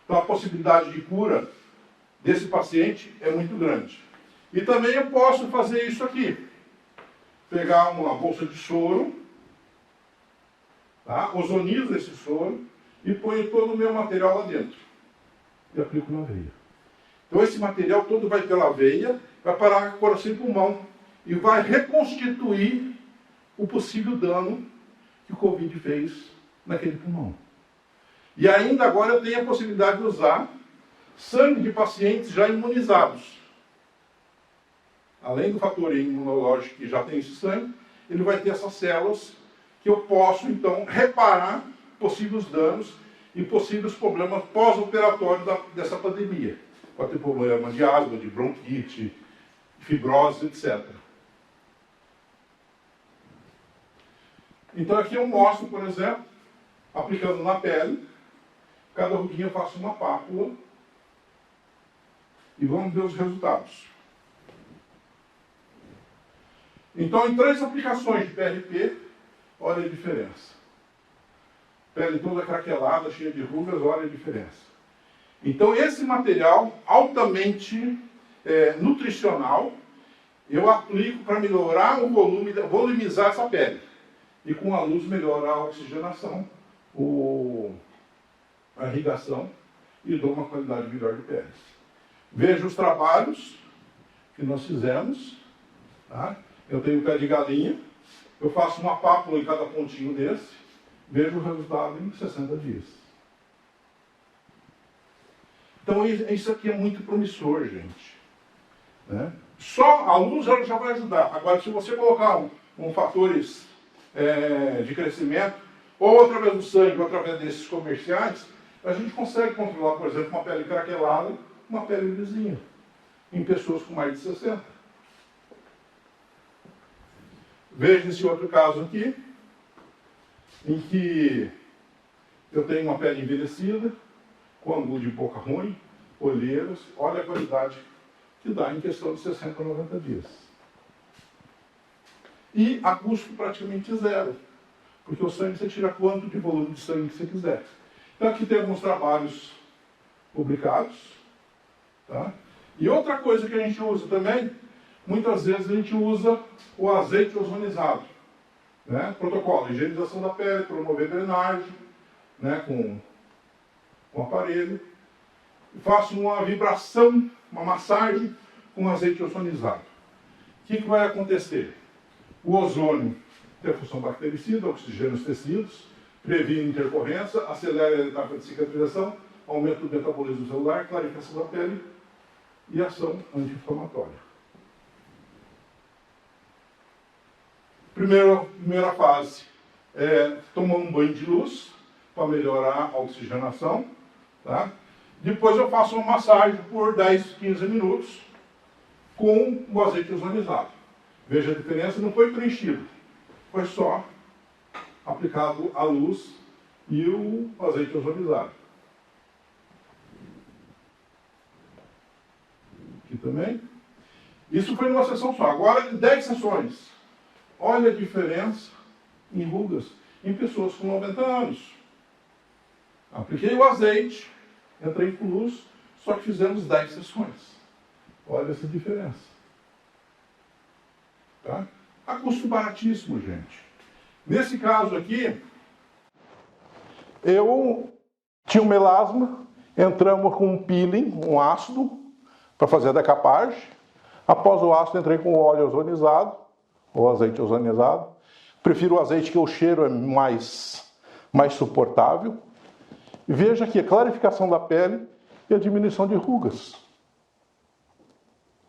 Então a possibilidade de cura desse paciente é muito grande. E também eu posso fazer isso aqui. Pegar uma bolsa de soro, tá? Ozonizo esse soro e ponho todo o meu material lá dentro. E aplico na veia. Então esse material todo vai pela veia, vai parar no coração e pulmão e vai reconstituir o possível dano que o Covid fez naquele pulmão. E ainda agora eu tenho a possibilidade de usar sangue de pacientes já imunizados. Além do fator imunológico que já tem esse sangue, ele vai ter essas células que eu posso, então, reparar possíveis danos e possíveis problemas pós-operatórios dessa pandemia. Pode ter problema de asma, de bronquite, fibrose, etc. Então aqui eu mostro, por exemplo, aplicando na pele, cada ruguinha eu faço uma pápula e vamos ver os resultados. Então, em 3 aplicações de PRP, olha a diferença. Pele toda craquelada, cheia de rugas, olha a diferença. Então, esse material altamente nutricional, eu aplico para melhorar o volume, volumizar essa pele. E com a luz melhorar a oxigenação, a irrigação e dou uma qualidade melhor de pele. Veja os trabalhos que nós fizemos. Tá? Eu tenho pé de galinha, eu faço uma pápula em cada pontinho desse, vejo o resultado em 60 dias. Então isso aqui é muito promissor, gente. Né? Só a luz ela já vai ajudar. Agora, se você colocar fatores de crescimento, ou através do sangue, ou através desses comerciais, a gente consegue controlar, por exemplo, uma pele craquelada, uma pele lisinha, em pessoas com mais de 60. Veja esse outro caso aqui, em que eu tenho uma pele envelhecida, com ângulo de boca ruim, olheiras, olha a qualidade que dá em questão de 60 a 90 dias. E a custo praticamente zero, porque o sangue você tira quanto de volume de sangue que você quiser. Então aqui tem alguns trabalhos publicados. Tá? E outra coisa que a gente usa também, muitas vezes a gente usa o azeite ozonizado. Né? Protocolo, higienização da pele, promover drenagem, né? com aparelho. Faço uma vibração, uma massagem com azeite ozonizado. O que vai acontecer? O ozônio tem a função bactericida, oxigena os tecidos, previne intercorrência, acelera a etapa de cicatrização, aumenta o metabolismo celular, clarificação da pele e ação anti-inflamatória. Primeira fase é tomar um banho de luz para melhorar a oxigenação. Tá? Depois eu faço uma massagem por 10, 15 minutos com o azeite ozonizado. Veja a diferença, não foi preenchido, foi só aplicado a luz e o azeite ozonizado. Aqui também. Isso foi numa sessão só. Agora, em 10 sessões. Olha a diferença em rugas em pessoas com 90 anos. Apliquei o azeite, entrei com luz, só que fizemos 10 sessões. Olha essa diferença. Tá? A custo baratíssimo, gente. Nesse caso aqui, eu tinha um melasma, entramos com um peeling, um ácido, para fazer a decapagem. Após o ácido, entrei com o óleo ozonizado, ou azeite ozonizado. Prefiro o azeite que o cheiro é mais suportável. Veja aqui a clarificação da pele e a diminuição de rugas.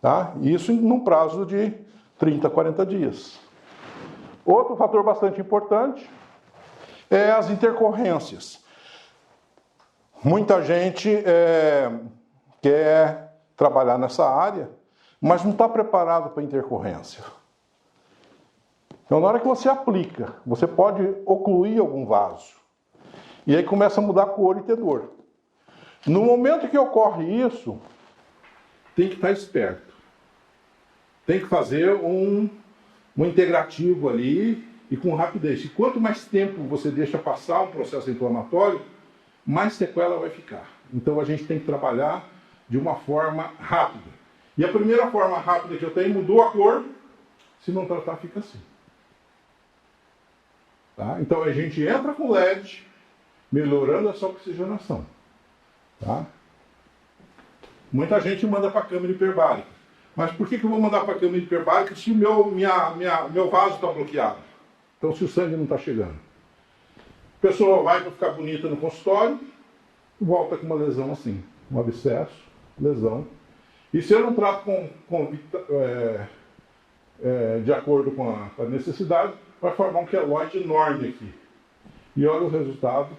Tá? Isso num prazo de 30 a 40 dias. Outro fator bastante importante é as intercorrências. Muita gente quer trabalhar nessa área, mas não está preparado para intercorrência. Então, na hora que você aplica, você pode ocluir algum vaso. E aí começa a mudar a cor e ter dor. No momento que ocorre isso, tem que estar esperto. Tem que fazer um integrativo ali e com rapidez. E quanto mais tempo você deixa passar um processo inflamatório, mais sequela vai ficar. Então a gente tem que trabalhar de uma forma rápida. E a primeira forma rápida que eu tenho, mudou a cor, se não tratar fica assim. Tá? Então a gente entra com LED, melhorando essa oxigenação. Tá? Muita gente manda para a câmara hiperbárica. Mas por que eu vou mandar para a câmara hiperbárica se o meu vaso está bloqueado? Então se o sangue não está chegando. A pessoa vai para ficar bonita no consultório, volta com uma lesão assim, um abscesso, lesão. E se eu não trato de acordo com a necessidade, vai formar um queloide enorme aqui. E olha o resultado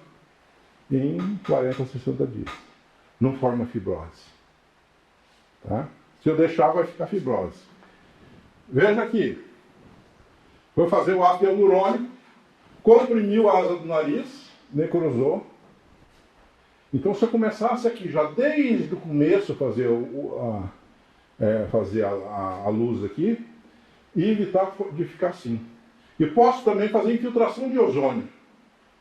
em 40 a 60 dias. Não forma fibrose. Tá? Se eu deixar, vai ficar fibrose. Veja aqui. Vou fazer o ácido hialurônico, comprimiu a asa do nariz, necrosou. Então, se eu começasse aqui já desde o começo fazer a luz aqui, e evitar de ficar assim. E posso também fazer infiltração de ozônio.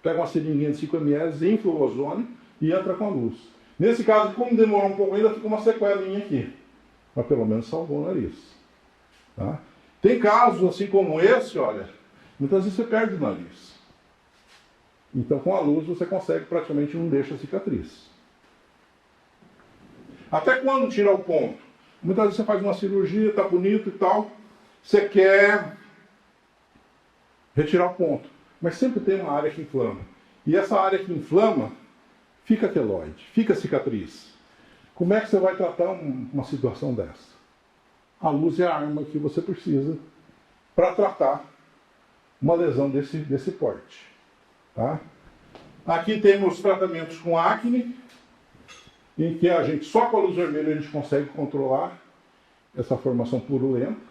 Pega uma seringuinha de 5 ml, infla o ozônio e entra com a luz. Nesse caso, como demorou um pouco, ainda fica uma sequelinha aqui. Mas pelo menos salvou o nariz. Tá? Tem casos assim como esse, olha, muitas vezes você perde o nariz. Então com a luz você consegue, praticamente não deixa cicatriz. Até quando tirar o ponto? Muitas vezes você faz uma cirurgia, está bonito e tal, você quer retirar o ponto. Mas sempre tem uma área que inflama. E essa área que inflama, fica queloide, fica cicatriz. Como é que você vai tratar uma situação dessa? A luz é a arma que você precisa para tratar uma lesão desse porte. Tá? Aqui temos tratamentos com acne, em que a gente, só com a luz vermelha, a gente consegue controlar essa formação purulenta.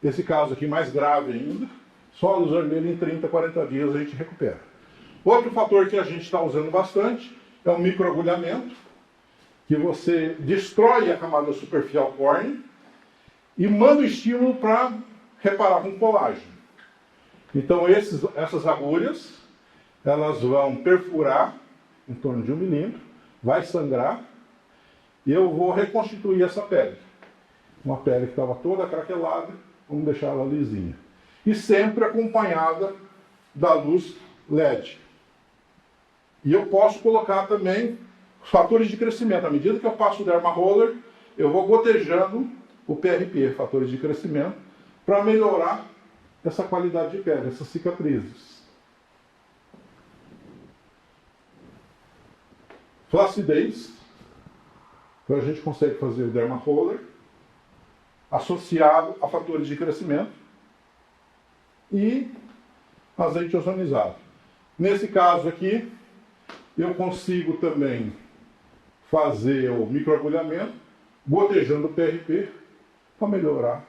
Esse caso aqui mais grave ainda, só a luz vermelha em 30, 40 dias a gente recupera. Outro fator que a gente está usando bastante é o microagulhamento, que você destrói a camada superficial córnea e manda o estímulo para reparar com colágeno. Então essas agulhas, elas vão perfurar em torno de 1 milímetro, vai sangrar e eu vou reconstituir essa pele. Uma pele que estava toda craquelada, vamos deixar ela lisinha. E sempre acompanhada da luz LED. E eu posso colocar também os fatores de crescimento. À medida que eu passo o Derma Roller, eu vou gotejando o PRP, fatores de crescimento, para melhorar essa qualidade de pele, essas cicatrizes. Flacidez. Então a gente consegue fazer o Derma Roller associado a fatores de crescimento e azeite ozonizado. Nesse caso aqui, eu consigo também fazer o microagulhamento, gotejando o PRP, para melhorar